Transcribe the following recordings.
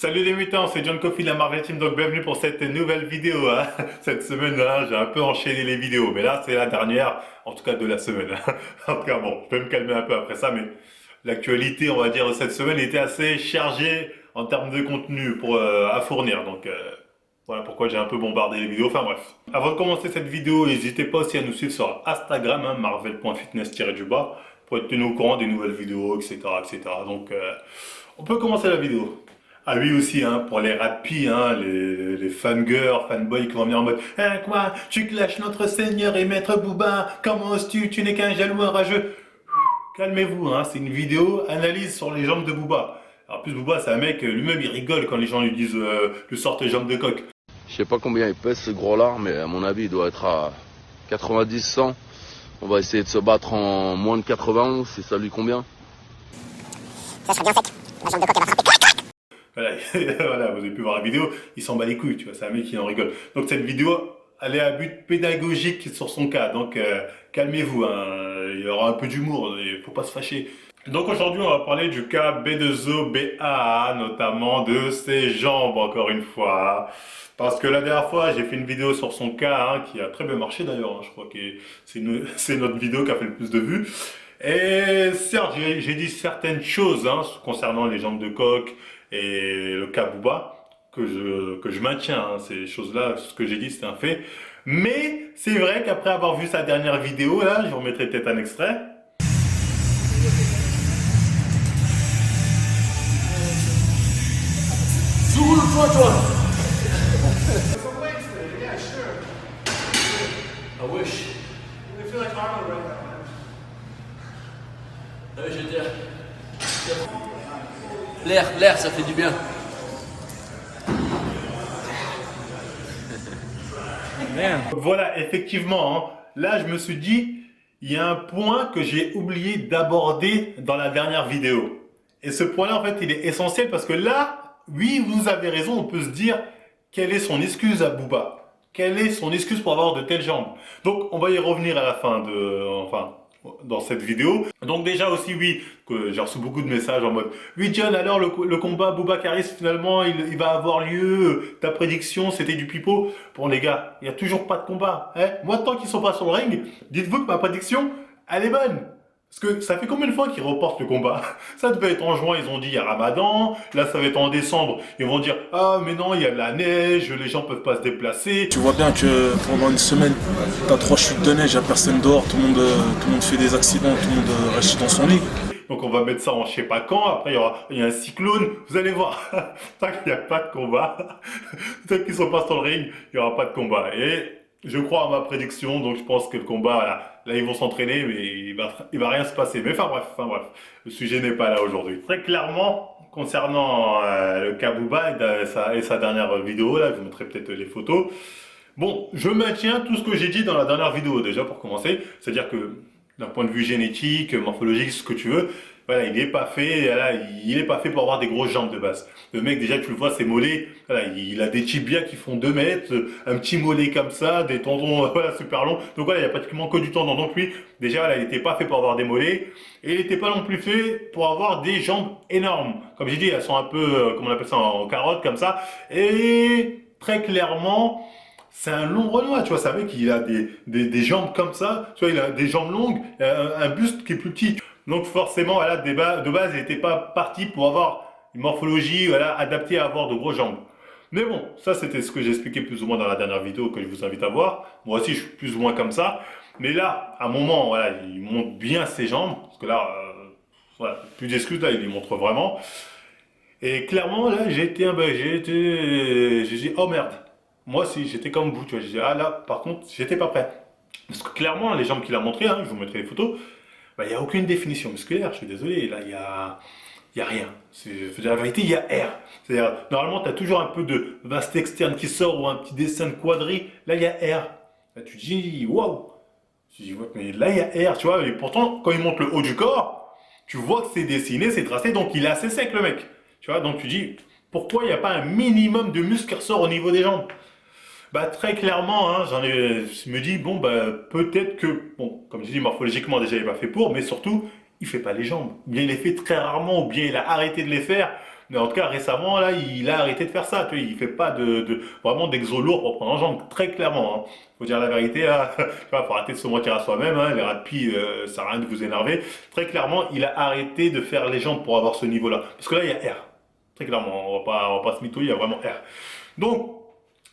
Salut les mutants, c'est John Coffey de la Marvel Team, donc bienvenue pour cette nouvelle vidéo. Cette semaine, j'ai un peu enchaîné les vidéos, mais là c'est la dernière, en tout cas de la semaine. En tout cas bon, je vais me calmer un peu après ça, mais l'actualité, on va dire, de cette semaine était assez chargée en termes de contenu à fournir, donc voilà pourquoi j'ai un peu bombardé les vidéos, enfin bref. Avant de commencer cette vidéo, n'hésitez pas aussi à nous suivre sur Instagram, marvel.fitness-du-bas, pour être tenu au courant des nouvelles vidéos, etc. etc. Donc on peut commencer la vidéo. Ah oui aussi, hein, pour les radpis, hein, les fangirls, fanboys qui vont venir en mode hein, quoi, tu clashes notre seigneur et maître Booba, comment oses-tu, tu n'es qu'un jaloux, un rageux. Calmez-vous, hein, c'est une vidéo analyse sur les jambes de Booba. Alors, en plus, Booba, c'est un mec, lui-même, il rigole quand les gens lui disent lui sortent les jambes de coq. Je sais pas combien il pèse ce gros là, mais à mon avis il doit être à 90-100. On va essayer de se battre en moins de 91, si ça lui convient. Ça serait bien sec. La jambe de coq elle va frapper. Voilà, voilà, vous avez pu voir la vidéo, il s'en bat les couilles, tu vois, c'est un mec qui en rigole. Donc cette vidéo, elle est à but pédagogique sur son cas, donc calmez-vous, hein, il y aura un peu d'humour, il faut pas se fâcher. Donc aujourd'hui, on va parler du cas B2O-BA, notamment de ses jambes, encore une fois. Parce que la dernière fois, j'ai fait une vidéo sur son cas, hein, qui a très bien marché d'ailleurs, hein, je crois que c'est notre vidéo qui a fait le plus de vues. Et certes, j'ai dit certaines choses hein, concernant les jambes de coq et le cas Booba, que je maintiens, hein, ces choses-là, ce que j'ai dit, c'est un fait. Mais c'est vrai qu'après avoir vu sa dernière vidéo, là, je vous remettrai peut-être un extrait. I wish. I feel like Arnold right now. Je veux dire. L'air, ça fait du bien. Voilà, effectivement, hein, là, je me suis dit, il y a un point que j'ai oublié d'aborder dans la dernière vidéo. Et ce point-là, en fait, il est essentiel parce que là, oui, vous avez raison, on peut se dire, quelle est son excuse à Booba? Quelle est son excuse pour avoir de telles jambes? Donc, on va y revenir à la fin dans cette vidéo. Donc déjà aussi, oui, que j'ai reçu beaucoup de messages en mode oui John, alors le combat Booba Caris, finalement, il va avoir lieu, ta prédiction, c'était du pipeau. Bon les gars, il n'y a toujours pas de combat. Hein, moi, tant qu'ils sont pas sur le ring, dites-vous que ma prédiction, elle est bonne. Parce que ça fait combien de fois qu'ils reportent le combat? Ça devait être en juin, ils ont dit il y a Ramadan. Là, ça va être en décembre. Ils vont dire ah mais non, il y a de la neige, les gens peuvent pas se déplacer. Tu vois bien que pendant une semaine, t'as 3 chutes de neige, y'a personne dehors, tout le monde fait des accidents, tout le monde reste dans son lit. Donc on va mettre ça en je sais pas quand. Après il y a un cyclone. Vous allez voir. Tant qu'il n'y a pas de combat, tant qu'ils sont pas sur le ring, il y aura pas de combat. Et je crois à ma prédiction. Donc je pense que le combat là ils vont s'entraîner, mais il va rien se passer. Mais enfin bref, le sujet n'est pas là aujourd'hui. Très clairement. Concernant le cas Booba et sa dernière vidéo, là, je vous montrerai peut-être les photos. Bon, je maintiens tout ce que j'ai dit dans la dernière vidéo déjà pour commencer. C'est-à-dire que d'un point de vue génétique, morphologique, ce que tu veux, voilà, il n'est pas fait, voilà, il est pas fait pour avoir des grosses jambes de base. Le mec, déjà, tu le vois, ses mollets, voilà, il a des tibias qui font 2 mètres, un petit mollet comme ça, des tendons, voilà, super longs. Donc voilà, il y a pratiquement que du tendon. Donc lui, déjà, voilà, il n'était pas fait pour avoir des mollets, et il n'était pas non plus fait pour avoir des jambes énormes. Comme j'ai dit, elles sont un peu, comment on appelle ça, en carotte, comme ça. Et très clairement, c'est un long Renoir, tu vois, c'est un mec qui a des jambes comme ça, tu vois, il a des jambes longues, un buste qui est plus petit. Donc forcément, voilà, de base, il n'était pas parti pour avoir une morphologie, voilà, adaptée à avoir de grosses jambes. Mais bon, ça c'était ce que j'ai expliqué plus ou moins dans la dernière vidéo que je vous invite à voir. Moi aussi, je suis plus ou moins comme ça. Mais là, à un moment, voilà, il montre bien ses jambes, parce que là, voilà, plus d'excuses, là, il les montre vraiment. Et clairement, là, j'ai dit, oh merde. Moi, si j'étais comme vous, tu vois, j'ai dit, ah là, par contre, j'étais pas prêt. Parce que clairement, les jambes qu'il a montrées, hein, je vous mettrai les photos, bah, il n'y a aucune définition musculaire, je suis désolé, là, il y a rien. La vérité, il y a R. C'est-à-dire, normalement, tu as toujours un peu de vaste externe qui sort ou un petit dessin de quadri, là, il y a R. Là, tu te dis, waouh. Tu dis, ouais, mais là, il y a R, tu vois, et pourtant, quand il monte le haut du corps, tu vois que c'est dessiné, c'est tracé, donc il est assez sec, le mec. Tu vois, donc tu dis, pourquoi il n'y a pas un minimum de muscle qui ressort au niveau des jambes? Bah très clairement, hein, je me dis bon bah peut-être que bon comme je dis morphologiquement déjà il est pas fait pour, mais surtout il fait pas les jambes. Ou bien il les fait très rarement, ou bien il a arrêté de les faire Mais en tout cas, récemment, là, il a arrêté de faire ça. Tu vois, il fait pas vraiment d'exo lourd pour prendre en jambe, très clairement. Hein. Faut dire la vérité, là. Tu vois, faut arrêter de se mentir à soi-même. Hein. Les rapides, ça sert à rien de vous énerver. Très clairement, il a arrêté de faire les jambes pour avoir ce niveau-là. Parce que là, il y a R. Très clairement, on va pas se mytho, il y a vraiment R. Donc,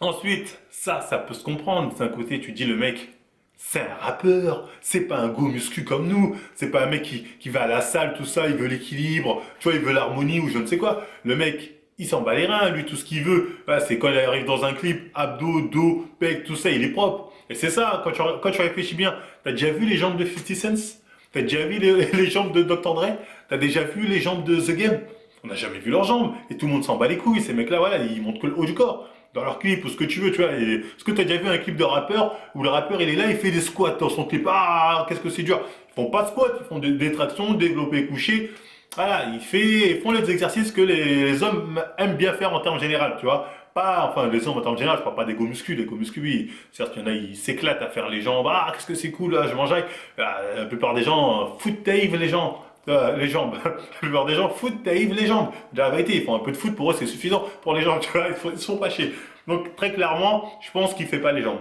ensuite, ça peut se comprendre. D'un côté, tu dis le mec, c'est un rappeur, c'est pas un go muscu comme nous, c'est pas un mec qui va à la salle, tout ça, il veut l'équilibre, tu vois, il veut l'harmonie ou je ne sais quoi. Le mec, il s'en bat les reins, lui, tout ce qu'il veut, voilà, c'est quand il arrive dans un clip, abdos, dos, pec, tout ça, il est propre. Et c'est ça, quand tu réfléchis bien, t'as déjà vu les jambes de 50 Cent? T'as déjà vu les jambes de Dr. Dre? T'as déjà vu les jambes de The Game? On n'a jamais vu leurs jambes, et tout le monde s'en bat les couilles, ces mecs-là, voilà, ils montrent que le haut du corps. Dans leur clip ou ce que tu veux, tu vois. Est-ce que tu as déjà vu un clip de rappeur où le rappeur il est là, il fait des squats dans son clip? Ah, qu'est-ce que c'est dur. Ils font pas de squats, ils font des tractions, développés couchés. Voilà, ils font les exercices que les hommes aiment bien faire en termes général, tu vois. Pas, enfin, les hommes en termes général, je parle pas des go muscu, oui. Certes, il y en a, ils s'éclatent à faire les jambes. Ah, qu'est-ce que c'est cool, là, je mangeais. La plupart des gens foot-tave les gens. Les jambes. La plupart des gens foot-tave les jambes. La vérité, ils font un peu de foot, pour eux, c'est suffisant. Pour les gens, tu vois, ils sont pas chier. Donc, très clairement, je pense qu'il fait pas les jambes.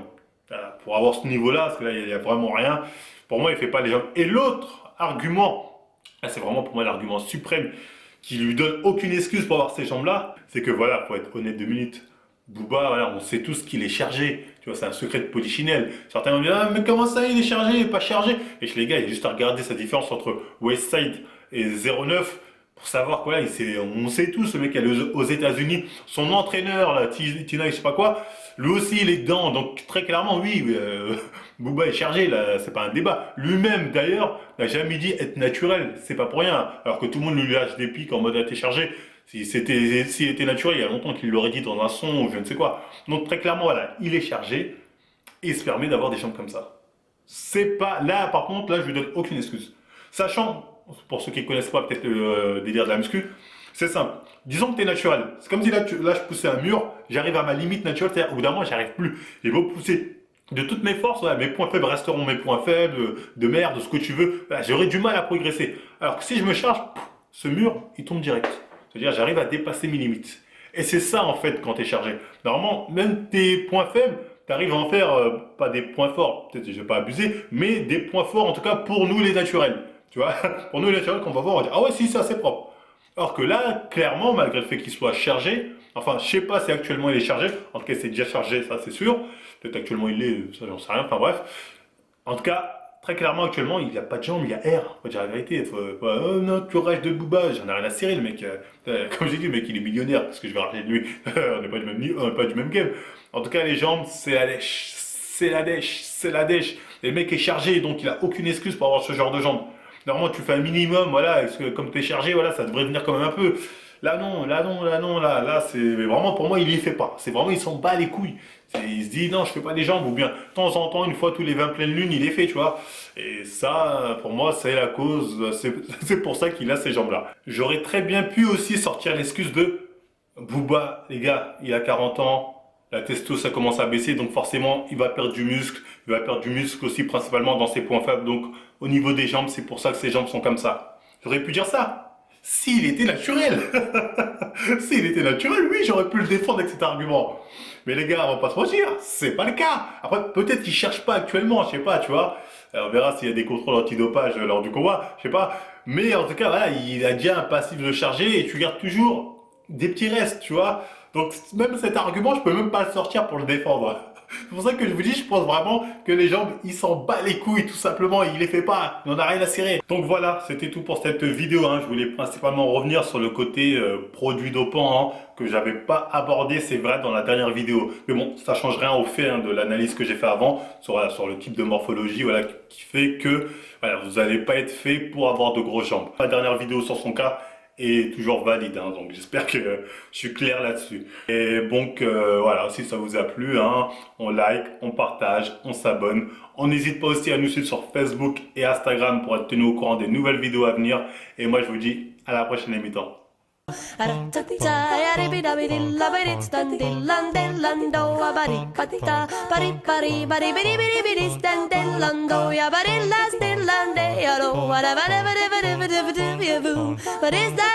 Voilà, pour avoir ce niveau-là, parce que là, il y a vraiment rien. Pour moi, il fait pas les jambes. Et l'autre argument, là, c'est vraiment pour moi l'argument suprême qui lui donne aucune excuse pour avoir ces jambes-là, c'est que voilà, faut être honnête 2 minutes. Booba, voilà, on sait tous qu'il est chargé. Tu vois, c'est un secret de polichinelle. Certains vont dire, ah, mais comment ça, il est chargé, il est pas chargé? Et les gars, il y a juste à regarder sa différence entre Westside et 09 pour savoir quoi. On sait tous, ce mec qui est allé aux États-Unis, son entraîneur, là, Tina, je sais pas quoi, lui aussi, il est dedans. Donc, très clairement, oui, Booba est chargé, là, c'est pas un débat. Lui-même, d'ailleurs, n'a jamais dit être naturel. C'est pas pour rien. Alors que tout le monde lui lâche des pics en mode, ah, t'es chargé. S'il était naturel, il y a longtemps qu'il l'aurait dit dans un son ou je ne sais quoi. Donc très clairement, voilà, il est chargé et il se permet d'avoir des jambes comme ça. C'est pas là, par contre, là, je lui donne aucune excuse. Sachant, pour ceux qui ne connaissent pas peut-être le délire de la muscu, c'est simple. Disons que tu es naturel. C'est comme si là, je poussais un mur, j'arrive à ma limite naturelle, c'est-à-dire au bout d'un moment, j'y arrive plus. J'ai beau pousser de toutes mes forces, voilà, mes points faibles resteront mes points faibles, de merde, de ce que tu veux. Voilà, j'aurai du mal à progresser. Alors que si je me charge, ce mur, il tombe direct. C'est-à-dire, j'arrive à dépasser mes limites. Et c'est ça, en fait, quand tu es chargé. Normalement, même tes points faibles, tu arrives à en faire, pas des points forts, peut-être je vais pas abuser, mais des points forts, en tout cas, pour nous, les naturels. Tu vois, pour nous, les naturels, qu'on va voir, on va dire, ah ouais, si, ça, c'est propre. Alors que là, clairement, malgré le fait qu'il soit chargé, enfin, je sais pas si actuellement il est chargé, en tout cas, c'est déjà chargé, ça, c'est sûr. Peut-être actuellement il l'est, ça, j'en sais rien, enfin, bref. En tout cas, très clairement, actuellement, il n'y a pas de jambes, il y a R. Faut dire la vérité. Oh non, tu rage de Booba, j'en ai rien à cirer, le mec. Comme j'ai dit, le mec, il est millionnaire. Parce que je vais racheter de lui. On n'est pas du même niveau, on n'est pas du même game. En tout cas, les jambes, c'est la dèche. C'est la dèche. C'est la dèche. Et le mec est chargé, donc il a aucune excuse pour avoir ce genre de jambes. Normalement, tu fais un minimum, voilà. Parce que comme tu es chargé, voilà, ça devrait venir quand même un peu. Là, non, là, non, là, non, là, c'est vraiment pour moi, il y fait pas. C'est vraiment, il s'en bat les couilles. Il se dit, non, je fais pas les jambes, ou bien, de temps en temps, une fois tous les 20 pleines lunes, il les fait, tu vois. Et ça, pour moi, c'est la cause, c'est pour ça qu'il a ces jambes-là. J'aurais très bien pu aussi sortir l'excuse de Booba, les gars, il a 40 ans, la testo, ça commence à baisser, donc forcément, il va perdre du muscle. Il va perdre du muscle aussi, principalement dans ses points faibles. Donc, au niveau des jambes, c'est pour ça que ses jambes sont comme ça. J'aurais pu dire ça. S'il était naturel. S'il était naturel, oui, j'aurais pu le défendre avec cet argument. Mais les gars, on va pas se mentir, c'est pas le cas. Après, peut-être qu'il cherche pas actuellement, je sais pas, tu vois. On verra s'il y a des contrôles antidopage lors du combat, je sais pas. Mais en tout cas, voilà, il a déjà un passif de chargé et tu gardes toujours des petits restes, tu vois. Donc, même cet argument, je peux même pas le sortir pour le défendre. C'est pour ça que je vous dis, je pense vraiment que les jambes, il s'en bat les couilles, tout simplement, il les fait pas, il n'en a rien à cirer. Donc voilà, c'était tout pour cette vidéo, hein. Je voulais principalement revenir sur le côté produit dopant, hein, que j'avais pas abordé, c'est vrai, dans la dernière vidéo. Mais bon, ça change rien au fait, hein, de l'analyse que j'ai fait avant, sur le type de morphologie, voilà, qui fait que voilà, vous n'allez pas être fait pour avoir de grosses jambes. La dernière vidéo sur son cas est toujours valide, hein, donc j'espère que je suis clair là-dessus. Et donc voilà, si ça vous a plu, hein, on like, on partage, on s'abonne. On n'hésite pas aussi à nous suivre sur Facebook et Instagram pour être tenu au courant des nouvelles vidéos à venir. Et moi je vous dis à la prochaine émission. But is that